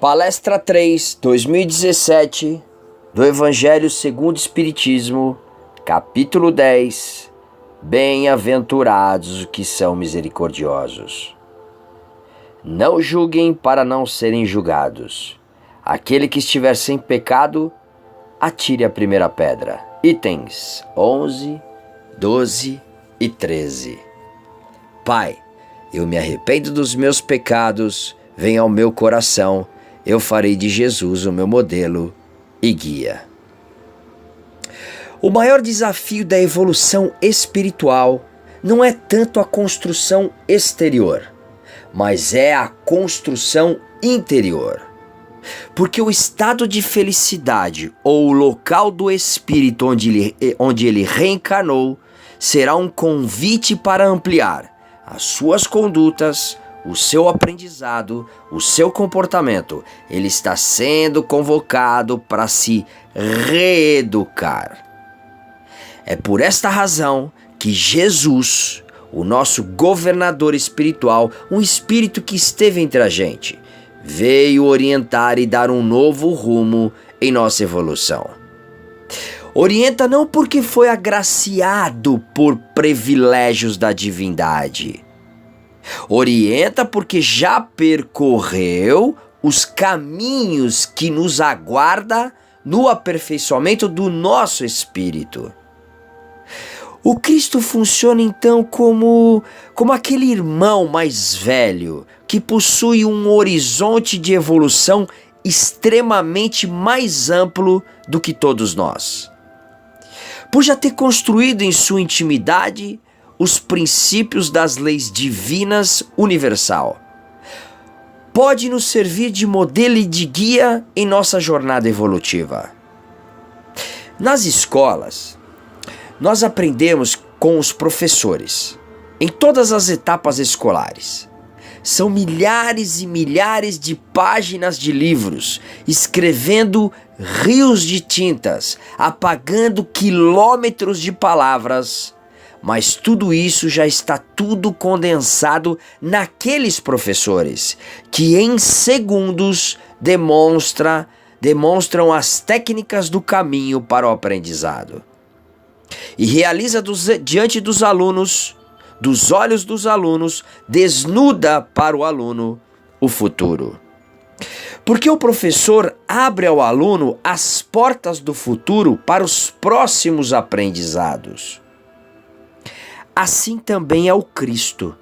Palestra 3, 2017, do Evangelho segundo o Espiritismo, capítulo 10, Bem-aventurados os que são misericordiosos. Não julguem para não serem julgados. Aquele que estiver sem pecado, atire a primeira pedra. Itens 11, 12 e 13. Pai, eu me arrependo dos meus pecados, venha ao meu coração, eu farei de Jesus o meu modelo e guia. O maior desafio da evolução espiritual não é tanto a construção exterior, mas é a construção interior. Porque o estado de felicidade ou o local do espírito onde ele reencarnou será um convite para ampliar as suas condutas, o seu aprendizado, o seu comportamento. Ele está sendo convocado para se reeducar. É por esta razão que Jesus, o nosso governador espiritual, um espírito que esteve entre a gente, veio orientar e dar um novo rumo em nossa evolução. Orienta não porque foi agraciado por privilégios da divindade. Orienta porque já percorreu os caminhos que nos aguarda no aperfeiçoamento do nosso espírito. O Cristo funciona então como aquele irmão mais velho que possui um horizonte de evolução extremamente mais amplo do que todos nós. Por já ter construído em sua intimidade os princípios das leis divinas universal, pode nos servir de modelo e de guia em nossa jornada evolutiva. Nas escolas, nós aprendemos com os professores, em todas as etapas escolares. São milhares e milhares de páginas de livros, escrevendo rios de tintas, apagando quilômetros de palavras, mas tudo isso já está tudo condensado naqueles professores, que em segundos demonstram as técnicas do caminho para o aprendizado. E realiza diante dos alunos, dos olhos dos alunos, desnuda para o aluno o futuro. Porque o professor abre ao aluno as portas do futuro para os próximos aprendizados. Assim também é o Cristo,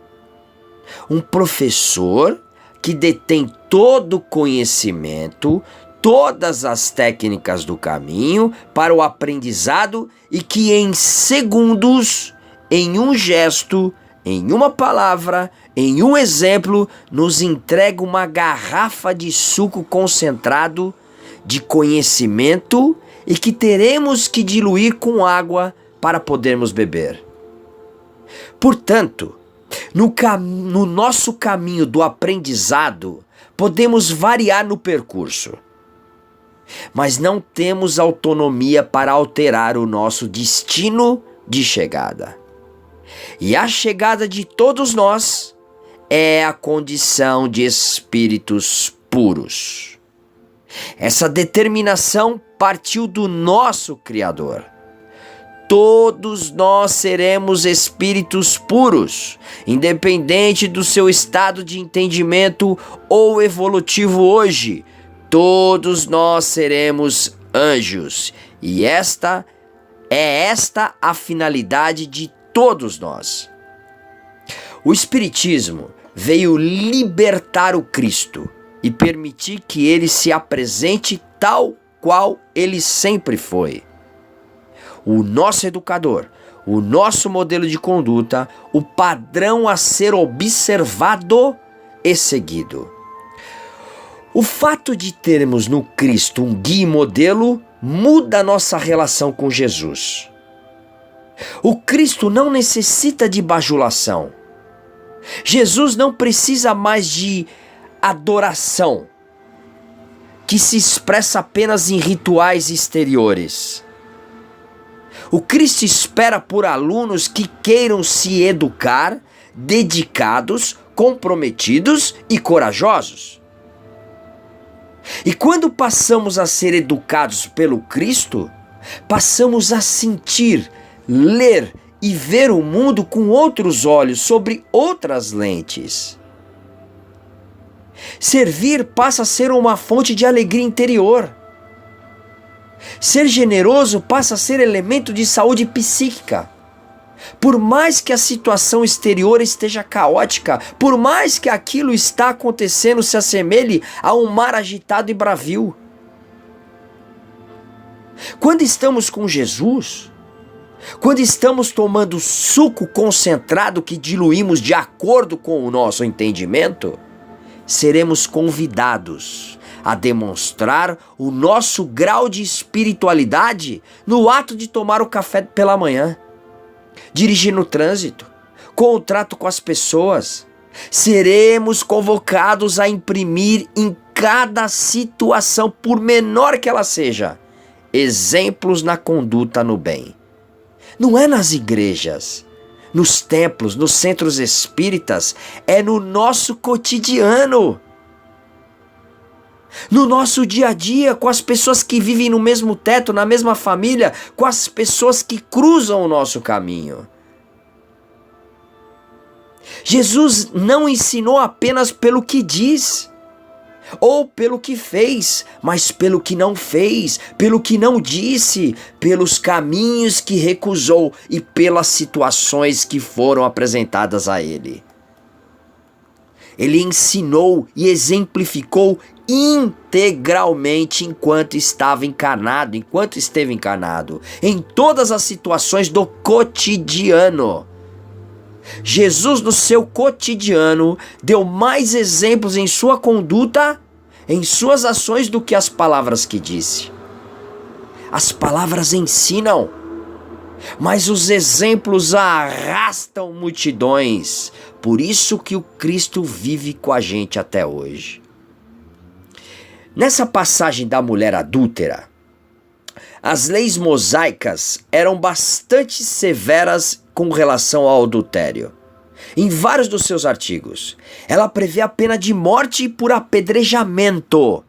um professor que detém todo o conhecimento, todas as técnicas do caminho para o aprendizado e que em segundos, em um gesto, em uma palavra, em um exemplo, nos entrega uma garrafa de suco concentrado de conhecimento e que teremos que diluir com água para podermos beber. Portanto, no nosso caminho do aprendizado, podemos variar no percurso, mas não temos autonomia para alterar o nosso destino de chegada. E a chegada de todos nós é a condição de espíritos puros. Essa determinação partiu do nosso Criador. Todos nós seremos espíritos puros, independente do seu estado de entendimento ou evolutivo hoje. Todos nós seremos anjos, e esta é a finalidade de todos nós. O Espiritismo veio libertar o Cristo e permitir que ele se apresente tal qual ele sempre foi. O nosso educador, o nosso modelo de conduta, o padrão a ser observado e seguido. O fato de termos no Cristo um guia e modelo muda a nossa relação com Jesus. O Cristo não necessita de bajulação. Jesus não precisa mais de adoração, que se expressa apenas em rituais exteriores. O Cristo espera por alunos que queiram se educar, dedicados, comprometidos e corajosos. E quando passamos a ser educados pelo Cristo, passamos a sentir, ler e ver o mundo com outros olhos, sobre outras lentes. Servir passa a ser uma fonte de alegria interior. Ser generoso passa a ser elemento de saúde psíquica. Por mais que a situação exterior esteja caótica, por mais que aquilo está acontecendo se assemelhe a um mar agitado e bravio. Quando estamos com Jesus, quando estamos tomando suco concentrado que diluímos de acordo com o nosso entendimento, seremos convidados a demonstrar o nosso grau de espiritualidade no ato de tomar o café pela manhã, dirigir no trânsito, com o trato com as pessoas. Seremos convocados a imprimir em cada situação, por menor que ela seja, exemplos na conduta no bem. Não é nas igrejas, nos templos, nos centros espíritas, é no nosso cotidiano. No nosso dia a dia, com as pessoas que vivem no mesmo teto, na mesma família, com as pessoas que cruzam o nosso caminho. Jesus não ensinou apenas pelo que diz, ou pelo que fez, mas pelo que não fez, pelo que não disse, pelos caminhos que recusou e pelas situações que foram apresentadas a ele. Ele ensinou e exemplificou integralmente enquanto esteve encarnado, em todas as situações do cotidiano. Jesus, no seu cotidiano, deu mais exemplos em sua conduta, em suas ações, do que as palavras que disse. As palavras ensinam, mas os exemplos arrastam multidões. Por isso que o Cristo vive com a gente até hoje. Nessa passagem da mulher adúltera, as leis mosaicas eram bastante severas com relação ao adultério. Em vários dos seus artigos, ela prevê a pena de morte por apedrejamento.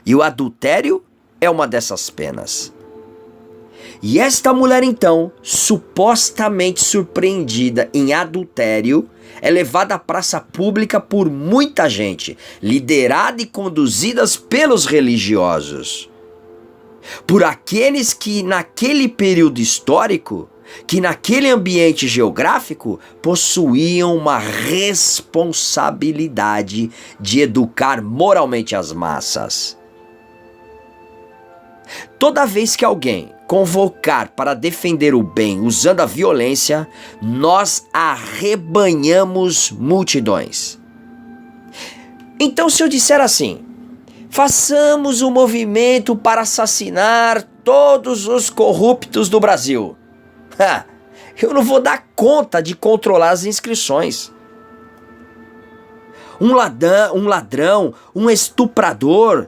E o adultério é uma dessas penas. E esta mulher, então, supostamente surpreendida em adultério, é levada à praça pública por muita gente, liderada e conduzidas pelos religiosos. Por aqueles que naquele período histórico, que naquele ambiente geográfico, possuíam uma responsabilidade de educar moralmente as massas. Toda vez que alguém convocar para defender o bem usando a violência, nós arrebanhamos multidões. Então, se eu disser assim: façamos um movimento para assassinar todos os corruptos do Brasil, eu não vou dar conta de controlar as inscrições. Um ladrão, um estuprador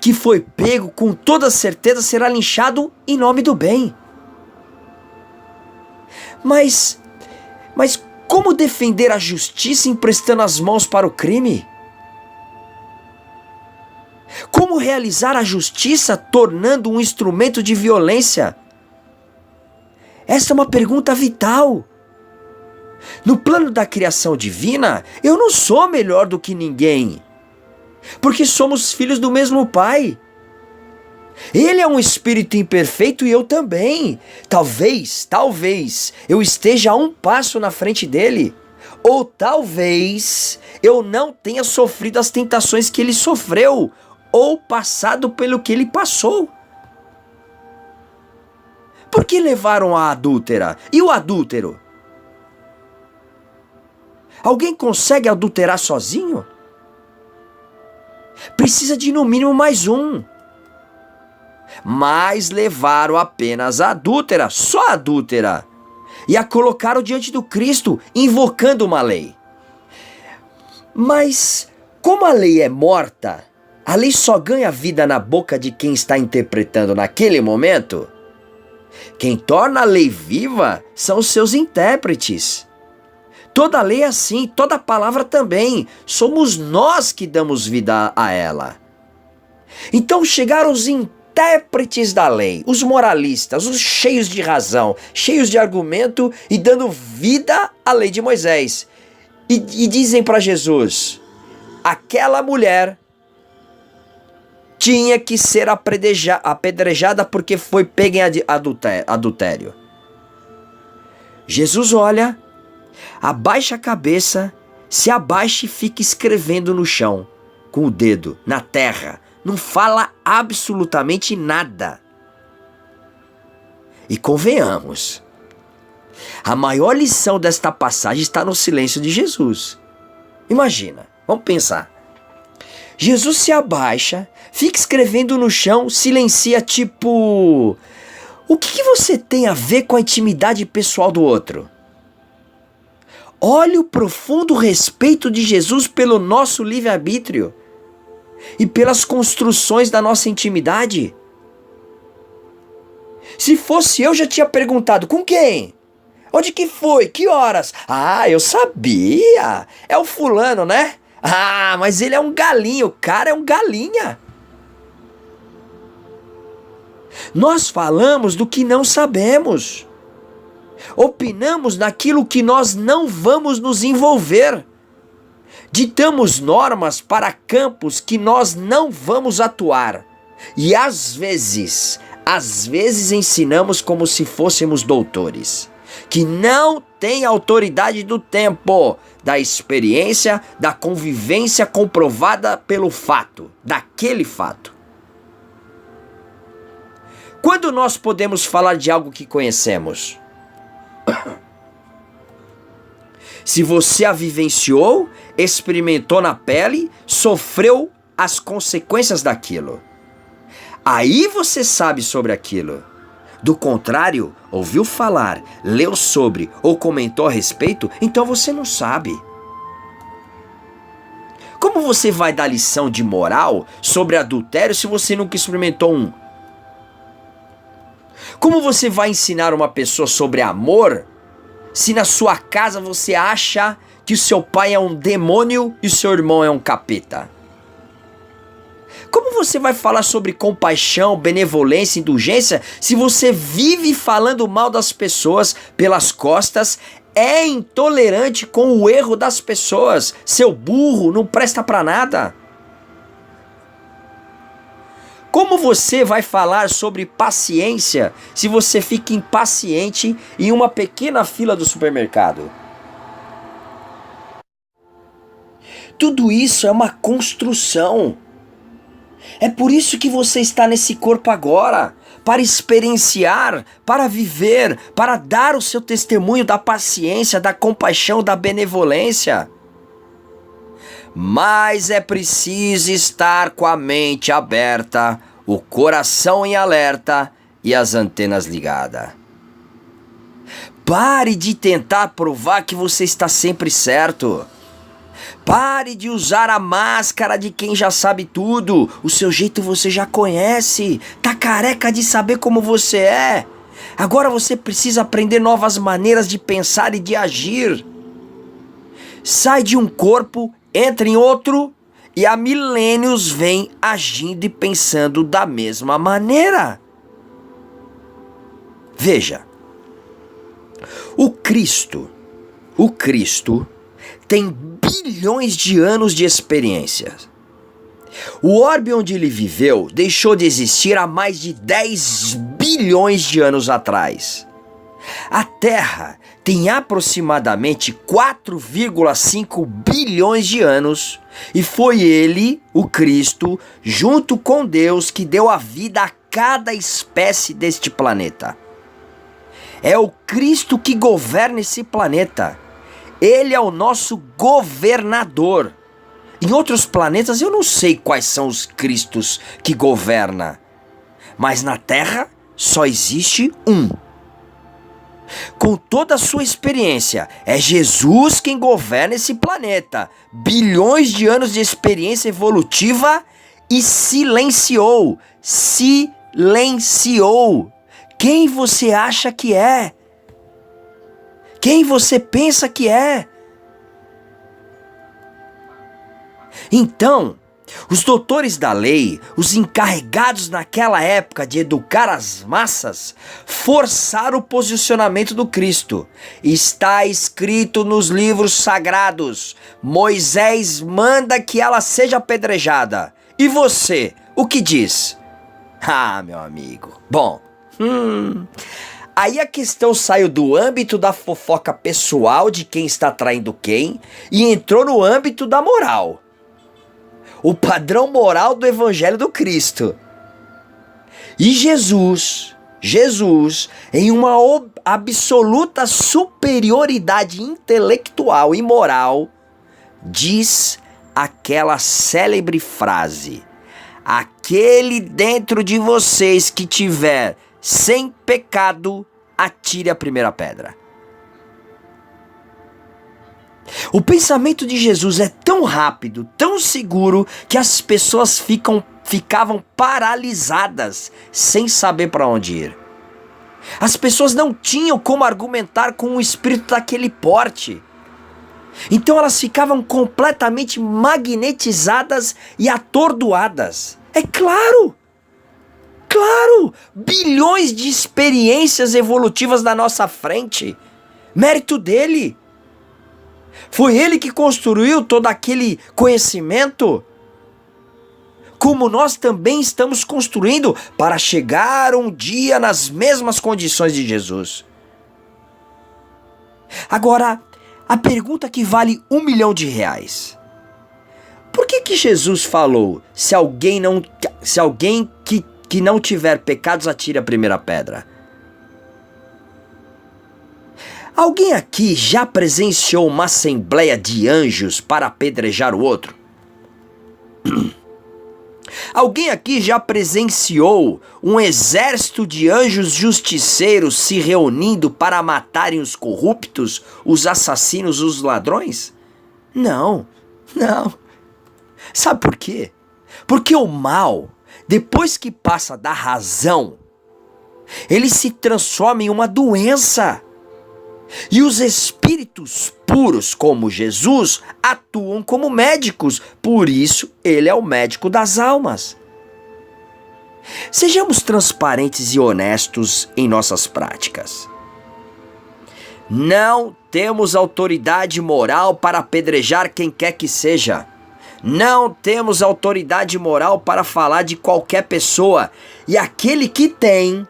que foi pego, com toda certeza será linchado em nome do bem. Mas como defender a justiça emprestando as mãos para o crime? Como realizar a justiça tornando um instrumento de violência? Essa é uma pergunta vital. No plano da criação divina, eu não sou melhor do que ninguém, porque somos filhos do mesmo Pai. Ele é um espírito imperfeito e eu também. Talvez eu esteja a um passo na frente dele. Ou talvez eu não tenha sofrido as tentações que ele sofreu, ou passado pelo que ele passou. Por que levaram a adúltera? E o adúltero? Alguém consegue adulterar sozinho? Precisa de no mínimo mais um. Mas levaram apenas a adúltera, só a adúltera, e a colocaram diante do Cristo, invocando uma lei. Mas, como a lei é morta, a lei só ganha vida na boca de quem está interpretando naquele momento. Quem torna a lei viva são os seus intérpretes. Toda lei é assim, toda palavra também. Somos nós que damos vida a ela. Então chegaram os intérpretes da lei, os moralistas, os cheios de razão, cheios de argumento e dando vida à lei de Moisés. E dizem para Jesus: aquela mulher tinha que ser apedrejada porque foi pega em adultério. Jesus olha, abaixa a cabeça, se abaixa e fica escrevendo no chão, com o dedo, na terra. Não fala absolutamente nada. E convenhamos, a maior lição desta passagem está no silêncio de Jesus. Imagina, vamos pensar. Jesus se abaixa, fica escrevendo no chão, silencia tipo... O que você tem a ver com a intimidade pessoal do outro? Olha o profundo respeito de Jesus pelo nosso livre-arbítrio e pelas construções da nossa intimidade. Se fosse eu, já tinha perguntado: com quem? Onde que foi? Que horas? Ah, eu sabia! É o fulano, né? Ah, mas ele é um galinho, o cara é um galinha. Nós falamos do que não sabemos. Opinamos naquilo que nós não vamos nos envolver. Ditamos normas para campos que nós não vamos atuar. E às vezes ensinamos como se fôssemos doutores, que não tem autoridade do tempo, da experiência, da convivência comprovada pelo fato, daquele fato. Quando nós podemos falar de algo que conhecemos? Se você a vivenciou, experimentou na pele, sofreu as consequências daquilo. Aí você sabe sobre aquilo. Do contrário, ouviu falar, leu sobre ou comentou a respeito, então você não sabe. Como você vai dar lição de moral sobre adultério se você nunca experimentou um? Como você vai ensinar uma pessoa sobre amor se na sua casa você acha que o seu pai é um demônio e o seu irmão é um capeta? Como você vai falar sobre compaixão, benevolência, indulgência se você vive falando mal das pessoas pelas costas, é intolerante com o erro das pessoas, seu burro, não presta pra nada? Como você vai falar sobre paciência se você fica impaciente em uma pequena fila do supermercado? Tudo isso é uma construção. É por isso que você está nesse corpo agora, para experienciar, para viver, para dar o seu testemunho da paciência, da compaixão, da benevolência. Mas é preciso estar com a mente aberta, o coração em alerta e as antenas ligadas. Pare de tentar provar que você está sempre certo. Pare de usar a máscara de quem já sabe tudo. O seu jeito você já conhece. Tá careca de saber como você é. Agora você precisa aprender novas maneiras de pensar e de agir. Sai de um corpo, entra em outro e há milênios vem agindo e pensando da mesma maneira. Veja, o Cristo tem bilhões de anos de experiência. O orbe onde ele viveu deixou de existir há mais de 10 bilhões de anos atrás. A Terra tem aproximadamente 4,5 bilhões de anos e foi ele, o Cristo, junto com Deus, que deu a vida a cada espécie deste planeta. É o Cristo que governa esse planeta. Ele é o nosso governador. Em outros planetas eu não sei quais são os Cristos que governa, mas na Terra só existe um. Com toda a sua experiência, é Jesus quem governa esse planeta. Bilhões de anos de experiência evolutiva e silenciou. Quem você acha que é? Quem você pensa que é? Então, Os doutores da lei, os encarregados naquela época de educar as massas, forçaram o posicionamento do Cristo. Está escrito nos livros sagrados: Moisés manda que ela seja apedrejada. E você, o que diz? Ah, meu amigo. Bom, aí a questão saiu do âmbito da fofoca pessoal de quem está traindo quem e entrou no âmbito da moral. O padrão moral do Evangelho do Cristo. E Jesus, em uma absoluta superioridade intelectual e moral, diz aquela célebre frase: aquele dentro de vocês que tiver sem pecado, atire a primeira pedra. O pensamento de Jesus é tão rápido, tão seguro, que as pessoas ficavam paralisadas, sem saber para onde ir. As pessoas não tinham como argumentar com um espírito daquele porte. Então elas ficavam completamente magnetizadas e atordoadas. É claro! Claro! Bilhões de experiências evolutivas na nossa frente. Mérito dele. Foi ele que construiu todo aquele conhecimento, como nós também estamos construindo para chegar um dia nas mesmas condições de Jesus. Agora, a pergunta que vale R$1 milhão: por que Jesus falou: se alguém que não tiver pecados, atire a primeira pedra? Alguém aqui já presenciou uma assembleia de anjos para apedrejar o outro? Alguém aqui já presenciou um exército de anjos justiceiros se reunindo para matarem os corruptos, os assassinos, os ladrões? Não. Sabe por quê? Porque o mal, depois que passa da razão, ele se transforma em uma doença. E os espíritos puros, como Jesus, atuam como médicos. Por isso, ele é o médico das almas. Sejamos transparentes e honestos em nossas práticas. Não temos autoridade moral para apedrejar quem quer que seja. Não temos autoridade moral para falar de qualquer pessoa. E aquele que tem,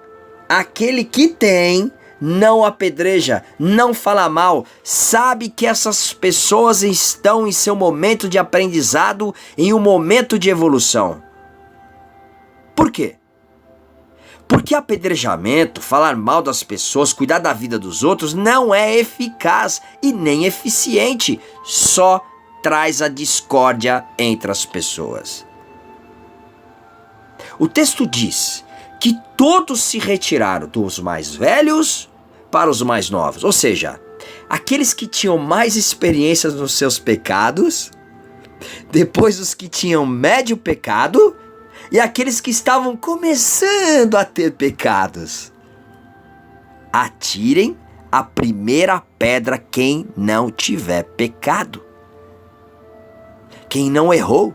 não apedreja, não fala mal, sabe que essas pessoas estão em seu momento de aprendizado, em um momento de evolução. Por quê? Porque apedrejamento, falar mal das pessoas, cuidar da vida dos outros, não é eficaz e nem eficiente, só traz a discórdia entre as pessoas. O texto diz que todos se retiraram, dos mais velhos para os mais novos. Ou seja, aqueles que tinham mais experiências nos seus pecados, depois os que tinham médio pecado e aqueles que estavam começando a ter pecados. Atirem a primeira pedra quem não tiver pecado. Quem não errou,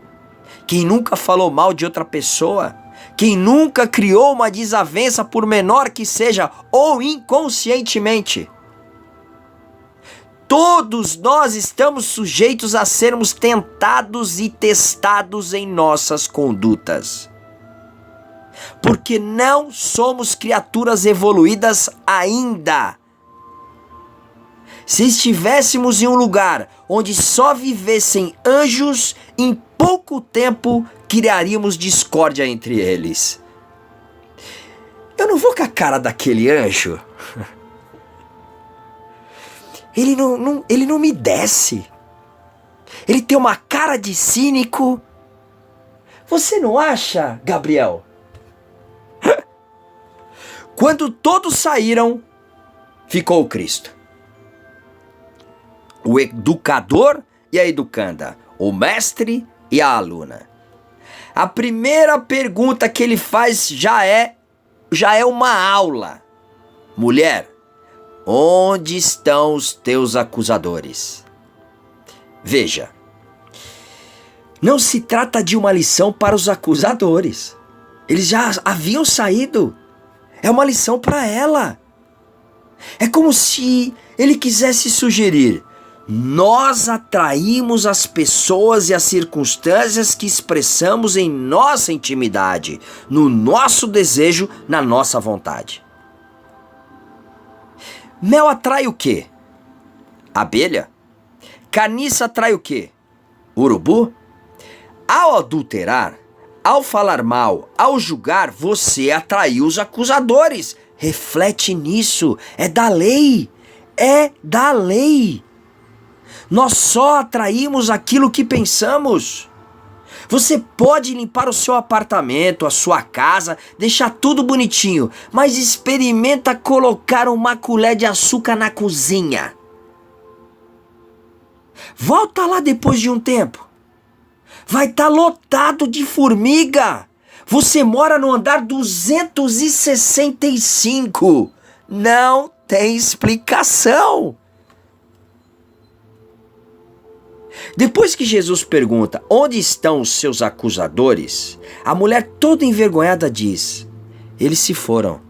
quem nunca falou mal de outra pessoa, quem nunca criou uma desavença, por menor que seja, ou inconscientemente. Todos nós estamos sujeitos a sermos tentados e testados em nossas condutas. Porque não somos criaturas evoluídas ainda. Se estivéssemos em um lugar onde só vivessem anjos, em pouco tempo criaríamos discórdia entre eles. Eu não vou com a cara daquele anjo. Ele não me desce. Ele tem uma cara de cínico. Você não acha, Gabriel? Quando todos saíram, ficou o Cristo. O educador e a educanda. O mestre e a aluna. A primeira pergunta que ele faz já é uma aula. Mulher, onde estão os teus acusadores? Veja, Não se trata de uma lição para os acusadores. Eles já haviam saído. É uma lição para ela. É como se ele quisesse sugerir: nós atraímos as pessoas e as circunstâncias que expressamos em nossa intimidade, no nosso desejo, na nossa vontade. Mel atrai o quê? Abelha? Carniça atrai o quê? Urubu? Ao adulterar, ao falar mal, ao julgar, você atraiu os acusadores. Reflete nisso. É da lei. É da lei. Nós só atraímos aquilo que pensamos. Você pode limpar o seu apartamento, a sua casa, deixar tudo bonitinho, mas experimenta colocar uma colher de açúcar na cozinha. Volta lá depois de um tempo. Vai estar lotado de formiga. Você mora no andar 265. Não tem explicação. Depois que Jesus pergunta onde estão os seus acusadores, a mulher toda envergonhada diz: eles se foram.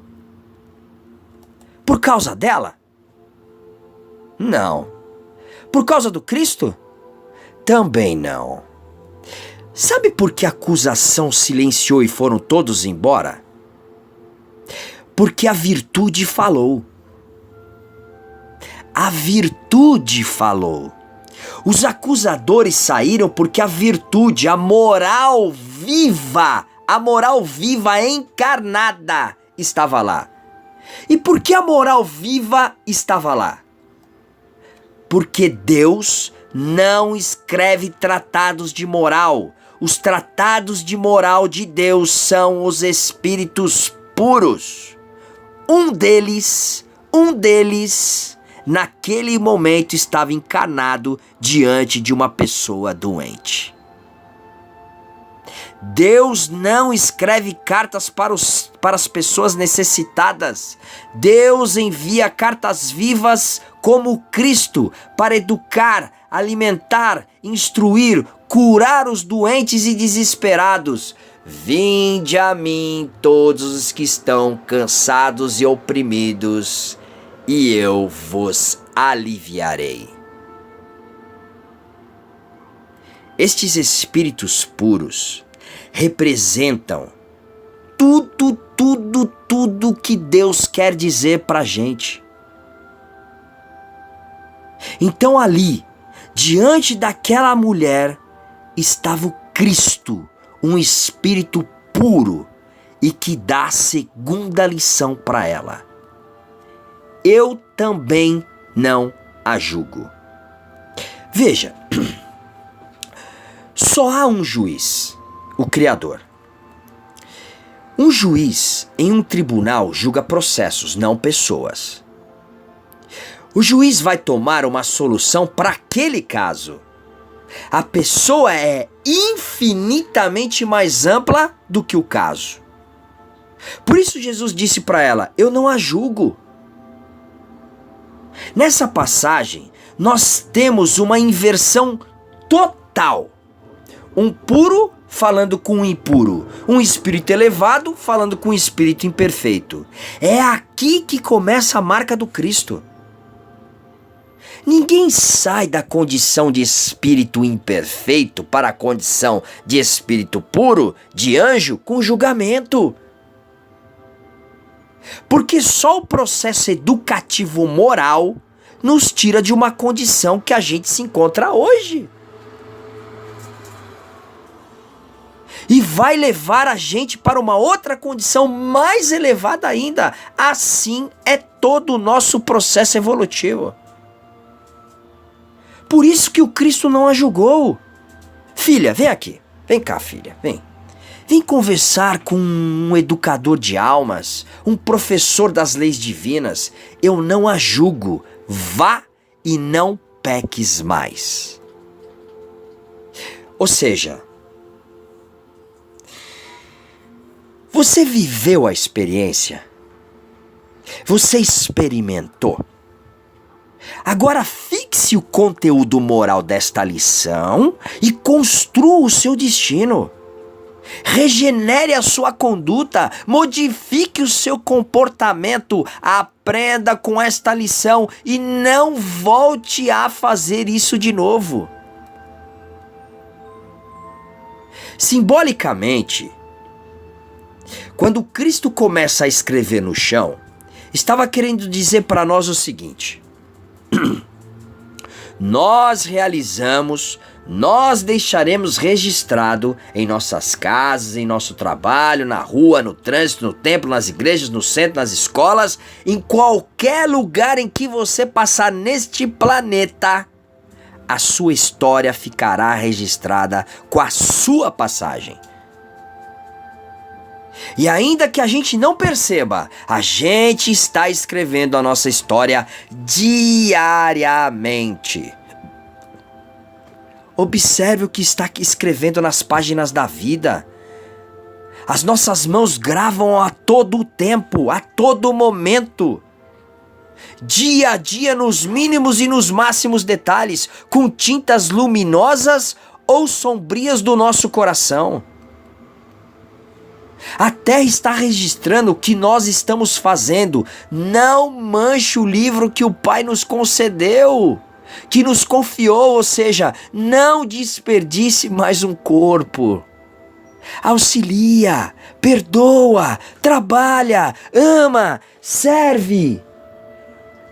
Por causa dela? Não. Por causa do Cristo? Também não. Sabe por que a acusação silenciou e foram todos embora? Porque a virtude falou. A virtude falou. Os acusadores saíram porque a virtude, a moral viva encarnada estava lá. E por que a moral viva estava lá? Porque Deus não escreve tratados de moral. Os tratados de moral de Deus são os espíritos puros. Um deles, naquele momento estava encarnado diante de uma pessoa doente. Deus não escreve cartas para as pessoas necessitadas. Deus envia cartas vivas como Cristo para educar, alimentar, instruir, curar os doentes e desesperados. Vinde a mim todos os que estão cansados e oprimidos, e eu vos aliviarei. Estes espíritos puros representam tudo que Deus quer dizer pra gente. Então ali, diante daquela mulher, estava o Cristo, um espírito puro, e que dá a segunda lição para ela. Eu também não a julgo. Veja, só há um juiz, o Criador. Um juiz em um tribunal julga processos, não pessoas. O juiz vai tomar uma solução para aquele caso. A pessoa é infinitamente mais ampla do que o caso. Por isso Jesus disse para ela: eu não a julgo. Nessa passagem, nós temos uma inversão total. Um puro falando com um impuro. Um espírito elevado falando com um espírito imperfeito. É aqui que começa a marca do Cristo. Ninguém sai da condição de espírito imperfeito para a condição de espírito puro, de anjo, com julgamento. Porque só o processo educativo moral nos tira de uma condição que a gente se encontra hoje. E vai levar a gente para uma outra condição mais elevada ainda. Assim é todo o nosso processo evolutivo. Por isso que o Cristo não a julgou. Filha, vem aqui. Vem cá, filha, vem. Vem conversar com um educador de almas, um professor das leis divinas. Eu não a julgo. Vá e não peques mais. Ou seja, você viveu a experiência? Você experimentou? Agora fixe o conteúdo moral desta lição e construa o seu destino. Regenere a sua conduta, modifique o seu comportamento, aprenda com esta lição e não volte a fazer isso de novo. Simbolicamente, quando Cristo começa a escrever no chão, estava querendo dizer para nós o seguinte: nós realizamos, nós deixaremos registrado em nossas casas, em nosso trabalho, na rua, no trânsito, no templo, nas igrejas, no centro, nas escolas, em qualquer lugar em que você passar neste planeta, a sua história ficará registrada com a sua passagem. E ainda que a gente não perceba, a gente está escrevendo a nossa história diariamente. Observe o que está escrevendo nas páginas da vida. As nossas mãos gravam a todo tempo, a todo momento. Dia a dia, nos mínimos e nos máximos detalhes, com tintas luminosas ou sombrias do nosso coração. A terra está registrando o que nós estamos fazendo. Não manche o livro que o Pai nos concedeu, que nos confiou, ou seja, não desperdice mais um corpo. Auxilia, perdoa, trabalha, ama, serve,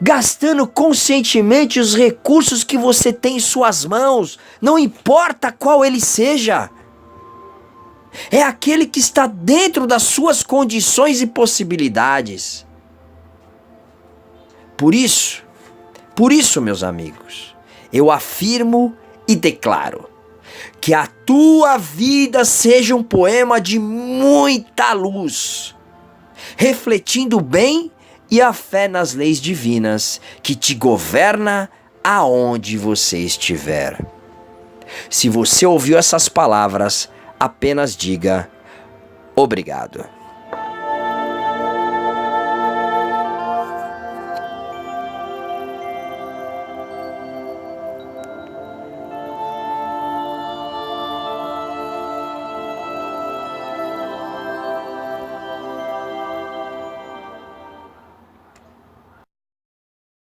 gastando conscientemente os recursos que você tem em suas mãos, não importa qual ele seja. É aquele que está dentro das suas condições e possibilidades. Por isso, meus amigos, eu afirmo e declaro que a tua vida seja um poema de muita luz, refletindo o bem e a fé nas leis divinas que te governa aonde você estiver. Se você ouviu essas palavras, apenas diga obrigado.